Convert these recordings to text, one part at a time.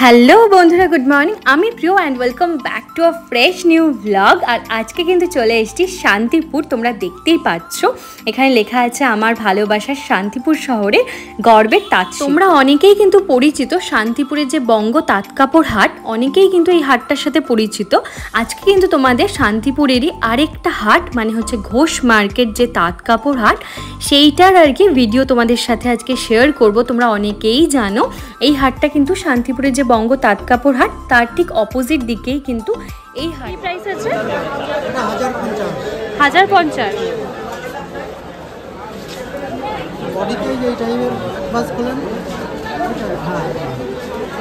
Hello বন্ধুরা, good morning. আমি Priyo and welcome back to a fresh new blog. আর আজকে কিন্তু চলে এসেছি শান্তিপুর। তোমরা দেখতেই পাচ্ছ এখানে লেখা আছে আমার ভালোবাসার শান্তিপুর শহরে গর্বের তাঁত। তোমরা অনেকেই কিন্তু পরিচিত শান্তিপুরের যে বঙ্গ তাঁত কাপড় হাট, অনেকেই কিন্তু এই হাটটার সাথে পরিচিত। আজকে কিন্তু তোমাদের শান্তিপুরেরই আরেকটা হাট, মানে হচ্ছে ঘোষ মার্কেট যে তাঁত কাপড় হাট, সেইটার আর কি ভিডিও তোমাদের সাথে আজকে শেয়ার করব। তোমরা অনেকেই জানো এই হাটটা কিন্তু শান্তিপুরের যে বঙ্গ তাঁত কাপড় হাট, তার ঠিক অপোজিট দিকেই কিন্তু এই হাট। প্রাইস আছে 1050। বডিতে এই টাইপের বাস করলেন, হ্যাঁ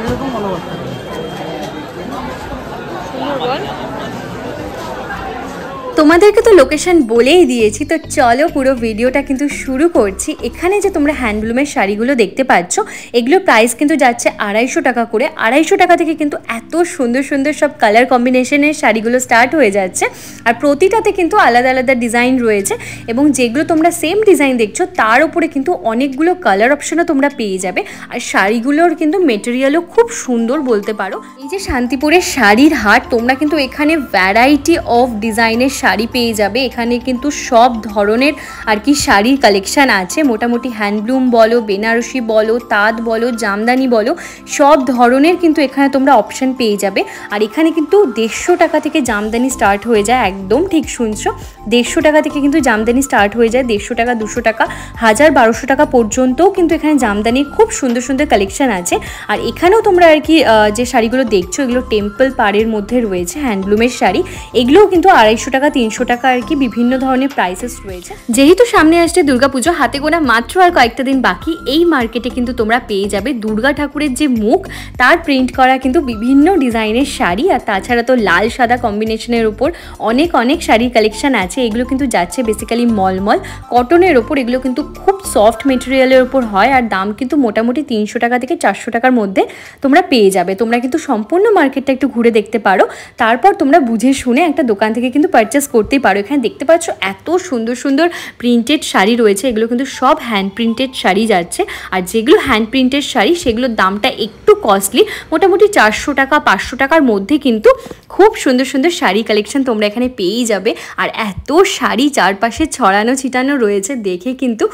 এরকম ভালো কথা। তোমাদেরকে তো লোকেশন বলেই দিয়েছি, তো চলো পুরো ভিডিওটা কিন্তু শুরু করছি। এখানে যে তোমরা হ্যান্ডলুমের শাড়িগুলো দেখতে পাচ্ছ, এগুলোর প্রাইস কিন্তু যাচ্ছে 250 টাকা করে। 250 টাকা থেকে কিন্তু এত সুন্দর সুন্দর সব কালার কম্বিনেশনের শাড়িগুলো স্টার্ট হয়ে যাচ্ছে। আর প্রতিটাতে কিন্তু আলাদা আলাদা ডিজাইন রয়েছে, এবং যেগুলো তোমরা সেম ডিজাইন দেখছো তার উপরে কিন্তু অনেকগুলো কালার অপশনও তোমরা পেয়ে যাবে। আর শাড়িগুলোর কিন্তু মেটেরিয়ালও খুব সুন্দর বলতে পারো। এই যে শান্তিপুরের শাড়ির হাট, তোমরা কিন্তু এখানে ভ্যারাইটি অফ ডিজাইনের শাড়ি পেয়ে যাবে। এখানে কিন্তু সব ধরনের আর কি শাড়ির কালেকশান আছে। মোটামুটি হ্যান্ডলুম বলো, বেনারসি বলো, তাঁত বলো, জামদানি বলো, সব ধরনের কিন্তু এখানে তোমরা অপশান পেয়ে যাবে। আর এখানে কিন্তু 150 টাকা থেকে জামদানি স্টার্ট হয়ে যায়। একদম ঠিক শুনছো, 150 টাকা থেকে কিন্তু জামদানি স্টার্ট হয়ে যায়। 150 টাকা, 200 টাকা, 1000-1200 টাকা পর্যন্তও কিন্তু এখানে জামদানির খুব সুন্দর সুন্দর কালেকশান আছে। আর এখানেও তোমরা আর কি যে শাড়িগুলো দেখছো, এগুলো টেম্পল পাড়ের মধ্যে রয়েছে হ্যান্ডলুমের শাড়ি। এগুলোও কিন্তু 250 টাকা, 300 টাকা আর কি বিভিন্ন ধরনের প্রাইসেস রয়েছে। যেহেতু সামনে আসছে দুর্গাপুজো, হাতে গোনা মাত্র আর কয়েকটা দিন বাকি, এই মার্কেটে কিন্তু তোমরা পেয়ে যাবে দুর্গা ঠাকুরের যে মুখ, তার প্রিন্ট করা কিন্তু বিভিন্ন ডিজাইনের শাড়ি। আর তাছাড়া তো লাল সাদা কম্বিনেশনের উপর অনেক অনেক শাড়ির কালেকশন আছে। এগুলো কিন্তু যাচ্ছে বেসিক্যালি মলমল কটনের ওপর। এগুলো কিন্তু খুব সফট মেটেরিয়ালের ওপর হয়। আর দাম কিন্তু মোটামুটি 300 টাকা থেকে 400 টাকার মধ্যে তোমরা পেয়ে যাবে। তোমরা কিন্তু সম্পূর্ণ মার্কেটটা একটু ঘুরে দেখতে পারো, তারপর তোমরা বুঝে শুনে একটা দোকান থেকে কিন্তু পারচেস করতেই পারো। এখানে দেখতে পাচ্ছ এত সুন্দর সুন্দর প্রিন্টেড শাড়ি রয়েছে। এগুলো কিন্তু সব হ্যান্ড প্রিন্টেড শাড়ি যাচ্ছে। আর যেগুলো হ্যান্ড প্রিন্টেড শাড়ি, সেগুলোর দামটা একটু কস্টলি, মোটামুটি 400 টাকা 500 টাকার মধ্যে কিন্তু খুব সুন্দর সুন্দর শাড়ি কালেকশন তোমরা এখানে পেয়েই যাবে। আর এত শাড়ি চারপাশে ছড়ানো ছিটানো রয়েছে, দেখে কিন্তু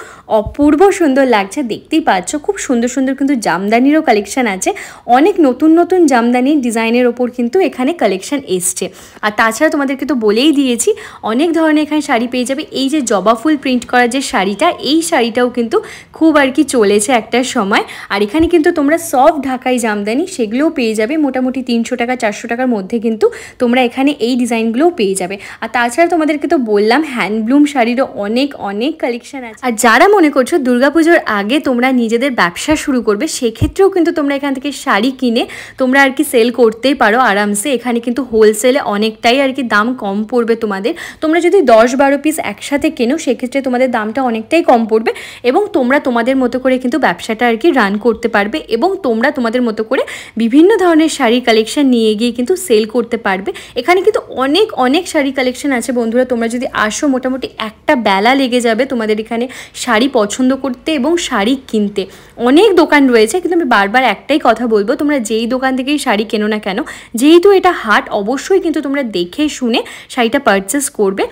অপূর্ব সুন্দর লাগছে। দেখতেই পাচ্ছ খুব সুন্দর সুন্দর কিন্তু জামদানিরও কালেকশন আছে। অনেক নতুন নতুন জামদানির ডিজাইনের ওপর কিন্তু এখানে কালেকশন এসছে। আর তাছাড়া তোমাদেরকে তো বলেই দিয়েছি অনেক ধরনের এখানে শাড়ি পেয়ে যাবে। এই যে জবা ফুল প্রিন্ট করা যে শাড়িটা, এই শাড়িটাও কিন্তু খুব আর কি চলেছে একটা সময়। আর এখানে কিন্তু তোমরা সফট ঢাকাই জামদানি, সেগুলোও পেয়ে যাবে মোটামুটি 300 টাকা 400 টাকার মধ্যে কিন্তু তোমরা এখানে এই ডিজাইনগুলোও পেয়ে যাবে। আর তাছাড়া তোমাদেরকে তো বললাম হ্যান্ডলুম শাড়িরও অনেক অনেক কালেকশন আছে। আর যারা মনে করছো দুর্গাপুজোর আগে তোমরা নিজেদের ব্যবসা শুরু করবে, সেক্ষেত্রেও কিন্তু তোমরা এখান থেকে শাড়ি কিনে তোমরা আর কি সেল করতেই পারো আরামসে। এখানে কিন্তু হোলসেলে অনেকটাই আর কি দাম কম পড়বে তোমাদের। তোমরা যদি 10-12 পিস একসাথে কেনো, সেক্ষেত্রে তোমাদের দামটা অনেকটাই কম পড়বে, এবং তোমরা তোমাদের মতো করে কিন্তু ব্যবসাটা আর কি রান করতে পারবে। এবং তোমরা তোমাদের মতো করে বিভিন্ন ধরনের শাড়ির কালেকশন নিয়ে গিয়ে কিন্তু সেল করতে পারবে। এখানে কিন্তু অনেক অনেক শাড়ি কালেকশন আছে বন্ধুরা। তোমরা যদি আসো, মোটামুটি একটা বেলা লেগে যাবে তোমাদের এখানে শাড়ি পছন্দ করতে এবং শাড়ি কিনতে। অনেক দোকান রয়েছে, কিন্তু আমি বারবার একটাই কথা বলবো, তোমরা যেই দোকান থেকেই শাড়ি কেনো না কেন, যেহেতু এটা হাট, অবশ্যই কিন্তু তোমরা দেখে শুনে শাড়িটা পারচেস করবে।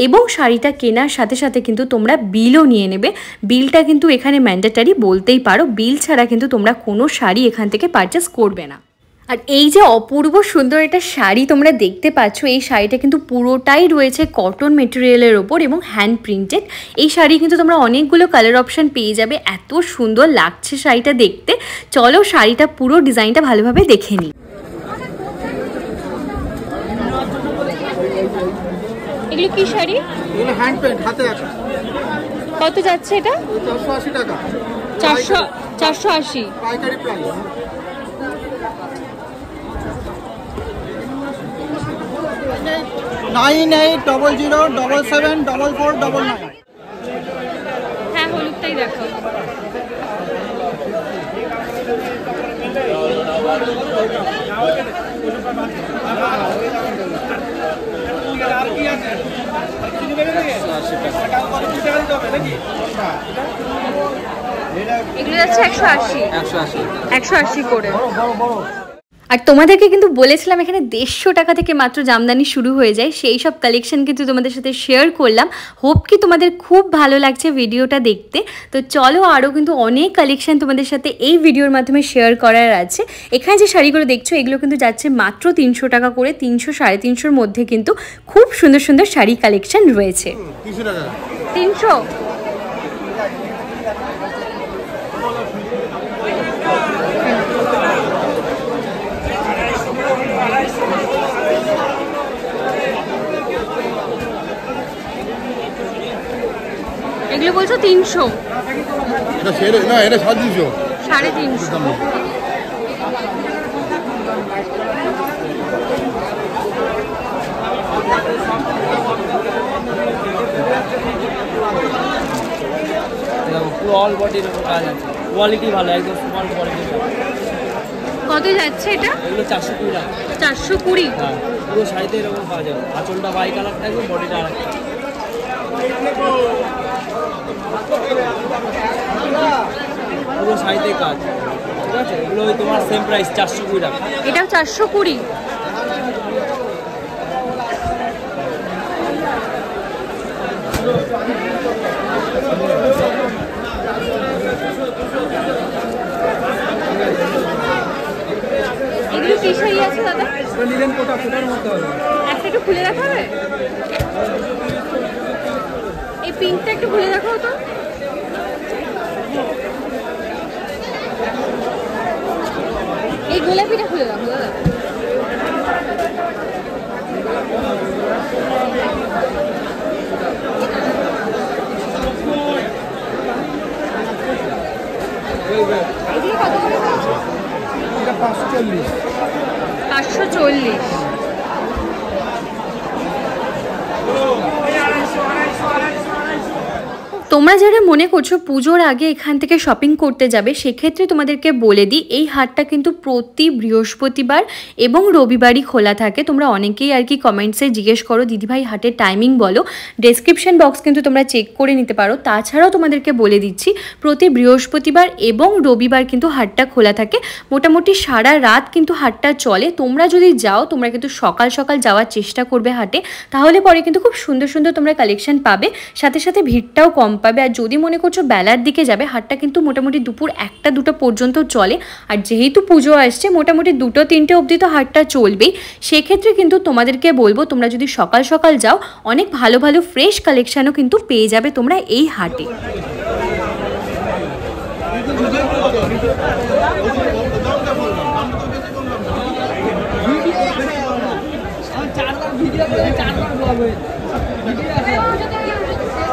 এবং শাড়িটা কেনার সাথে সাথে কিন্তু তোমরা বিলও নিয়ে নেবে। বিলটা কিন্তু এখানে ম্যান্ডেটারি বলতেই পারো। বিল ছাড়া কিন্তু তোমরা কোনো শাড়ি এখান থেকে পারচেস করবে না। আর এই যে অপূর্ব সুন্দর একটা শাড়ি তোমরা দেখতে পাচ্ছ, এই শাড়িটা কিন্তু পুরোটাই রয়েছে কটন মেটেরিয়ালের ওপর এবং হ্যান্ড প্রিন্টেড। এই শাড়ি কিন্তু তোমরা অনেকগুলো কালার অপশান পেয়ে যাবে। এত সুন্দর লাগছে শাড়িটা দেখতে। চলো শাড়িটা পুরো ডিজাইনটা ভালোভাবে দেখে নিই। এগুলো কি শাড়ি? এগুলো হ্যান্ড পেইন্ট, হাতে আঁকা। কত যাচ্ছে এটা? 480 টাকা। 480 পাইকারি প্রাইস। 9800774499। হ্যাঁ, হলুদটাই দেখো। এগুলো যাচ্ছে 180 করে। আর তোমাদেরকে কিন্তু বলেছিলাম এখানে 150 টাকা থেকে মাত্র জামদানি শুরু হয়ে যায়, সেই সব কালেকশন কিন্তু তোমাদের সাথে শেয়ার করলাম। হোপ কি তোমাদের খুব ভালো লাগছে ভিডিওটা দেখতে। তো চলো আরও কিন্তু অনেক কালেকশন তোমাদের সাথে এই ভিডিওর মাধ্যমে শেয়ার করার আছে। এখানে যে শাড়িগুলো দেখছো এগুলো কিন্তু যাচ্ছে মাত্র 300 টাকা করে, 300 350-র মধ্যে কিন্তু খুব সুন্দর সুন্দর শাড়ি কালেকশন রয়েছে। 300 এগুলো বলছো 300? এটা সেরে না, এটা 350 350। পুরো অল বডির উপর কাজ আছে, কোয়ালিটি ভালো, একদম স্মল কোয়ালিটি। কত যাচ্ছে এটা? এগুলো 420 টাকা। 420? হ্যাঁ, পুরো শাড়িতে এরকম পাওয়া যাবে। আঁচলটা বাই কালার থাকবে, বডিটা আলাদা। পুরো শাড়িতে কাজ, ঠিক আছে? এগুলো তোমার সেম প্রাইস 420 টাকা। এটাও 420? এগুলো কি শাড়ি আছে দাদা? নিলেন কোটা কোটার মধ্যে হবে। একটা একটু খুলে দেখাবে? এই পিঙ্কটা একটু খুলে দেখাও তো। এই গোলাপিটা খুলে দেখো দাদা। এগুলো কত করে বলছো? এটা 540। 540। তোমরা যারা মনে করছো পুজোর আগে এখান থেকে শপিং করতে যাবে, সেক্ষেত্রে তোমাদেরকে বলে দিই এই হাটটা কিন্তু প্রতি বৃহস্পতিবার এবং রবিবারই খোলা থাকে। তোমরা অনেকেই আর কি কমেন্টসে জিজ্ঞেস করো দিদিভাই হাটের টাইমিং বলো, ডেসক্রিপশন বক্স কিন্তু তোমরা চেক করে নিতে পারো। তাছাড়াও তোমাদেরকে বলে দিচ্ছি প্রতি বৃহস্পতিবার এবং রবিবার কিন্তু হাটটা খোলা থাকে। মোটামুটি সারা রাত কিন্তু হাটটা চলে। তোমরা যদি যাও তোমরা কিন্তু সকাল সকাল যাওয়ার চেষ্টা করবে হাটে, তাহলে পরে কিন্তু খুব সুন্দর সুন্দর তোমরা কালেকশন পাবে, সাথে সাথে ভিড়টাও কম পাবে। আর যদি মনে করছো বেলার দিকে যাবে, হাটটা কিন্তু মোটামুটি দুপুর 1টা-2টা পর্যন্ত চলে। আর যেহেতু পুজো আসছে মোটামুটি 2-3টে অবধি তো হাটটা চলবেই। সেক্ষেত্রে কিন্তু তোমাদেরকে বলবো তোমরা যদি সকাল সকাল যাও অনেক ভালো ভালো ফ্রেশ কালেকশানও কিন্তু পেয়ে যাবে তোমরা এই হাটে।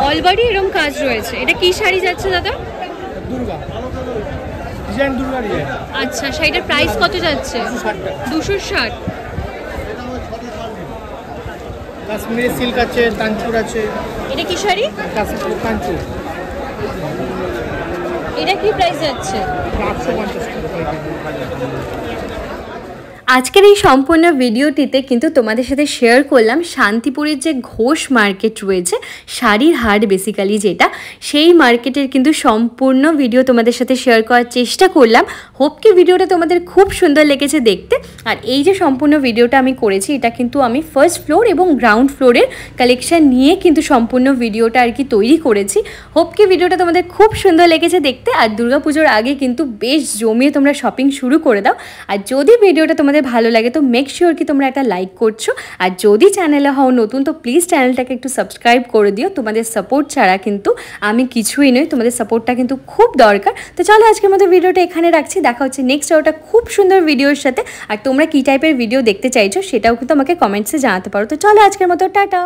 অলবারই এরকম কাজ রয়েছে। এটা কি শাড়ি যাচ্ছে দাদা? Durga design, Durga design. আচ্ছা, শাড়িটার প্রাইস কত যাচ্ছে? 260। কাশ্মীরি সিল্ক আছে, কাঞ্চুর আছে। এটা কি শাড়ি? কাশ্মীরি কাঞ্চুর। এটা কি প্রাইস যাচ্ছে? 850 টাকা। আজকের এই সম্পূর্ণ ভিডিওটিতে কিন্তু তোমাদের সাথে শেয়ার করলাম শান্তিপুরের যে ঘোষ মার্কেট রয়েছে, শাড়ির হাট বেসিক্যালি যেটা, সেই মার্কেটের কিন্তু সম্পূর্ণ ভিডিও তোমাদের সাথে শেয়ার করার চেষ্টা করলাম। হোপ কি ভিডিওটা তোমাদের খুব সুন্দর লেগেছে দেখতে। আর এই যে সম্পূর্ণ ভিডিওটা আমি করেছি এটা কিন্তু আমি ফার্স্ট ফ্লোর এবং গ্রাউন্ড ফ্লোরের কালেকশন নিয়ে কিন্তু সম্পূর্ণ ভিডিওটা আর কি তৈরি করেছি। হোপ কি ভিডিওটা তোমাদের খুব সুন্দর লেগেছে দেখতে। আর দুর্গাপুজোর আগে কিন্তু বেশ জমিয়ে তোমরা শপিং শুরু করে দাও। আর যদি ভিডিওটা তোমাদের ভালো লাগে তো মেক শিওর কি তোমরা একটা লাইক করছো। আর যদি চ্যানেলে হও নতুন তো প্লিজ চ্যানেলটাকে একটু সাবস্ক্রাইব করে দিও। তোমাদের সাপোর্ট ছাড়া কিন্তু আমি কিছুই নই, তোমাদের সাপোর্টটা কিন্তু খুব দরকার। তো চলো আজকের মতো ভিডিওটা এখানে রাখছি, দেখা হচ্ছে নেক্সট ওটা খুব সুন্দর ভিডিওর সাথে। আর তোমরা কী টাইপের ভিডিও দেখতে চাইছো সেটাও কিন্তু আমাকে কমেন্টসে জানাতে পারো। তো চলো আজকের মতো টাটা।